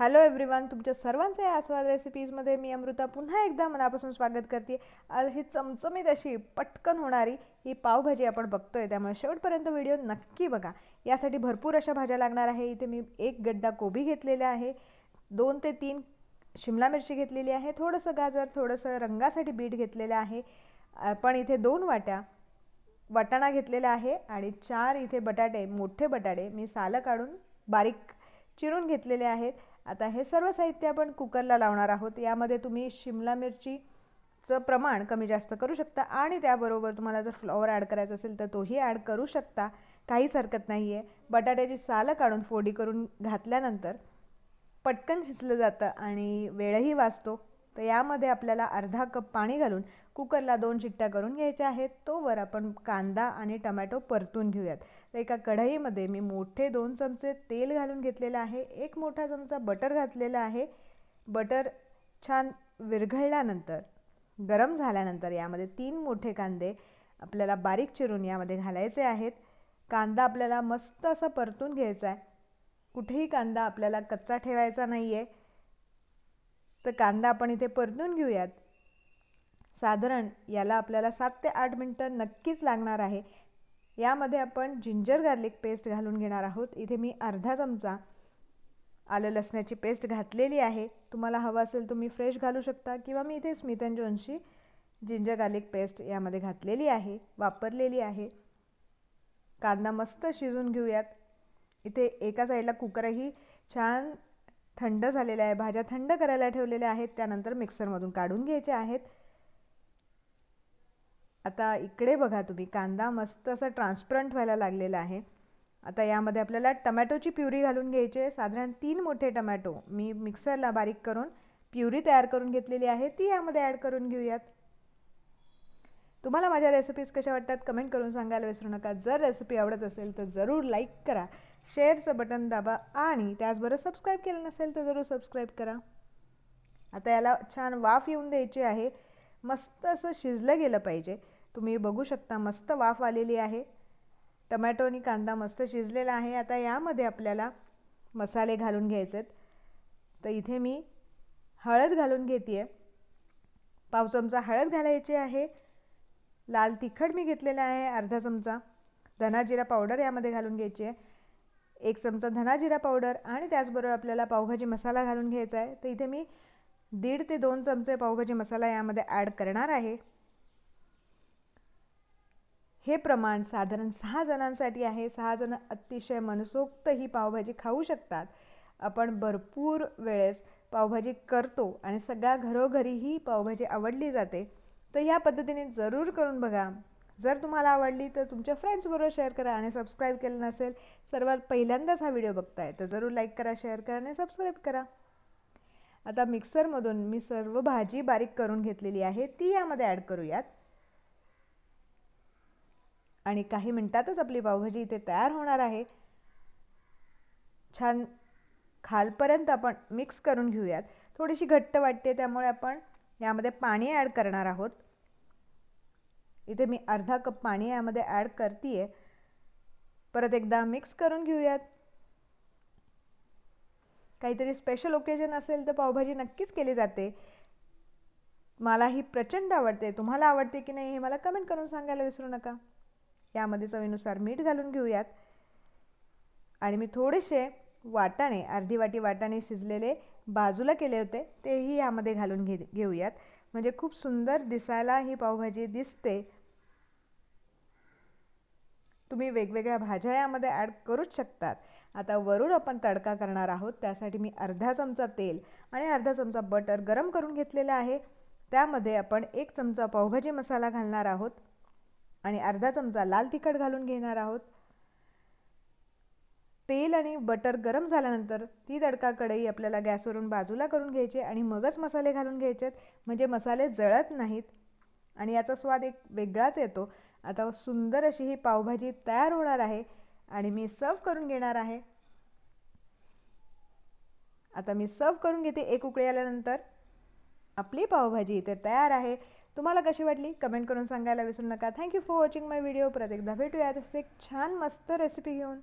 Hello everyone, तुमच्या सर्वांचे आस्वाद रेसिपीजमध्ये मी अमृता पुन्हा एकदा मनापासून स्वागत करते. आज अशी चमचमीत अशी पटकन होणारी ही पावभाजी आपण बघतोय, त्यामुळे शेवटपर्यंत व्हिडिओ नक्की बघा. यासाठी भरपूर अशा भाज्या लागणार आहे. इथे मी एक गड्डा कोबी घेतलेला आहे, 2 ते 3 शिमला मिरची घेतलेली आहे, थोडंसं गाजर, थोडंसं रंगासाठी बीट घेतलेलं आहे. पण इथे 2 वाट्या वाटाणा घेतलेला आहे आणि 4 इथे बटाटे, मोठे बटाटे मी सालं काढून बारीक चिरून घेतलेले आहेत. आता हे सर्व साहित्य आपण कुकरला लावणार आहोत. यामध्ये तुम्ही शिमला मिरचीचं प्रमाण कमी जास्त करू शकता आणि त्याबरोबर तुम्हाला जर फ्लॉवर ॲड करायचा असेल तर तोही ॲड करू शकता, काहीच हरकत नाही आहे. बटाट्याची सालं काढून फोडी करून घातल्यानंतर पटकन शिजलं जातं आणि वेळही वाचतो. तर यामध्ये आपल्याला अर्धा कप पाणी घालून कुकरला 2 शिट्ट्या करून घ्यायच्या आहेत. तोवर आपण कांदा आणि टोमॅटो परतून घेऊयात. तर एका कढईमध्ये मी मोठे 2 चमचे तेल घालून घेतलेलं आहे, 1 मोठा चमचा बटर घातलेला आहे. बटर छान विरघळल्यानंतर, गरम झाल्यानंतर यामध्ये 3 मोठे कांदे आपल्याला बारीक चिरून यामध्ये घालायचे आहेत. कांदा आपल्याला मस्त असा परतून घ्यायचा आहे. कुठेही कांदा आपल्याला कच्चा ठेवायचा नाही आहे. तर कांदा आपण इथे परतून घेऊयात. साधारण याला आपल्याला 7 ते 8 मिनिटं नक्कीच लागणार आहे. यामध्ये आपण जिंजर गार्लिक पेस्ट घालून घेणार आहोत. इथे मी अर्धा चमचा आलं लसणाची पेस्ट घातलेली आहे. तुम्हाला हवं असेल तुम्ही फ्रेश घालू शकता किंवा मी इथे स्मिथ अँड जॉन्सची जिंजर गार्लिक पेस्ट यामध्ये घातलेली आहे, वापरलेली आहे. कांदा मस्त शिजून घेऊयात. इथे एका साईडला कुकरही छान थंड झालेला आहे. भाज्या थंड करायला ठेवलेल्या आहेत, त्यानंतर मिक्सरमधून काढून घ्यायचे आहेत. आता इकडे बघा तुम्ही, कांदा मस्त असा ट्रान्सपरंट व्हायला लागलेला आहे. आता यामध्ये आपल्याला टोमॅटोची प्युरी घालून घ्यायची आहे. साधारण 3 मोठे टोमॅटो मी मिक्सरला बारीक करून प्युरी तयार करून घेतलेली आहे, ती यामध्ये ॲड करून घेऊयात. तुम्हाला माझ्या रेसिपीज कशा वाटतात कमेंट करून सांगायला विसरू नका. जर रेसिपी आवडत असेल तर जरूर लाईक करा, शेअरचं बटन दाबा आणि त्याचबरोबर सबस्क्राईब केलं नसेल तर जरूर सबस्क्राईब करा. आता याला छान वाफ येऊन द्यायची आहे. मस्त असं शिजलं गेलं पाहिजे. तुम्ही बघू शकता मस्त वाफ आलेली आहे. टोमॅटो आणि कांदा मस्त शिजलेला आहे. आता यामध्ये आपल्याला मसाले घालून घ्यायचे आहेत. तर इथे मी हळद घालून घेते. पाव चमचा हळद घालायची आहे. लाल तिखट मी घेतलेला आहे अर्धा चमचा. धना जिरा पावडर यामध्ये घालून घ्यायची आहे, 1 चमचा धना जिरा पावडर आणि त्याचबरोबर आपल्याला पावभाजी मसाला घालून घ्यायचा आहे. तर इथे मी 1.5 ते 2 चमचे पावभाजी मसाला यामध्ये ॲड करणार आहे. हे प्रमाण साधारण 6 जणांसाठी आहे. 6 जण अतिशय मनसोक्त ही पावभाजी खाऊ शकतात. आपण भरपूर वेळेस पावभाजी करतो आणि सगळ्या घरोघरी ही पावभाजी आवडली जाते. तर या पद्धतीने जरूर करून बघा. जर तुम्हाला आवडली तर तुमच्या फ्रेंड्सबरोबर शेअर करा आणि सबस्क्राईब केलं नसेल, सर्वात पहिल्यांदाच हा व्हिडिओ बघताय तर जरूर लाईक करा, शेअर करा आणि सबस्क्राईब करा. आता मिक्सरमधून मी सर्व भाजी बारीक करून घेतलेली आहे, ती यामध्ये ॲड करूयात आणि काही मिनिटातच आपली पावभाजी इथे तयार होणार आहे. छान खालपर्यंत आपण मिक्स करून घेऊयात. थोडीशी घट्ट वाटते, त्यामुळे आपण यामध्ये पाणी ॲड करणार आहोत. इथे मी अर्धा कप पाणी यामध्ये ॲड करते. परत एकदा मिक्स करून घेऊयात. काहीतरी स्पेशल ओकेजन असेल तर पावभाजी नक्कीच केली जाते. मला ही प्रचंड आवडते. तुम्हाला आवडते की नाही हे मला कमेंट करून सांगायला विसरू नका. यामध्ये चवीनुसार मीठ घालून घेऊयात आणि मी थोडेसे वाटाणे, अर्धी वाटी वाटाणे शिजलेले बाजूला केले होते, तेही यामध्ये घालून घेऊयात. म्हणजे खूप सुंदर दिसायला ही पावभाजी दिसते. तुम्ही वेगवेगळ्या भाज्या यामध्ये ॲड करूच शकतात. आता वरून आपण तडका करणार आहोत. त्यासाठी मी अर्धा चमचा तेल आणि अर्धा चमचा बटर गरम करून घेतलेला आहे. त्यामध्ये आपण 1 चमचा पावभाजी मसाला घालणार आहोत आणि अर्धा चमचा लाल तिखट घालून घेणार आहोत. तेल आणि बटर गरम झाल्यानंतर ती तडका कढई आपल्याला गॅसवरून बाजूला करून घ्यायची आणि मगच मसाले घालून घ्यायचे, म्हणजे मसाले जळत नाहीत आणि याचा स्वाद एक वेगळाच येतो. आता सुंदर अशी ही पावभाजी तयार होणार आहे आणि मी सर्व करून घेणार आहे. आता मी सर्व करून घेते. एक उकळी आल्यानंतर आपली पावभाजी इथे तयार आहे. तुम्हाला कशी वाटली कमेंट करून सांगायला विसरू नका. Thank you for watching my video. परत एकदा भेटूया एक छान मस्त रेसिपी घेऊन.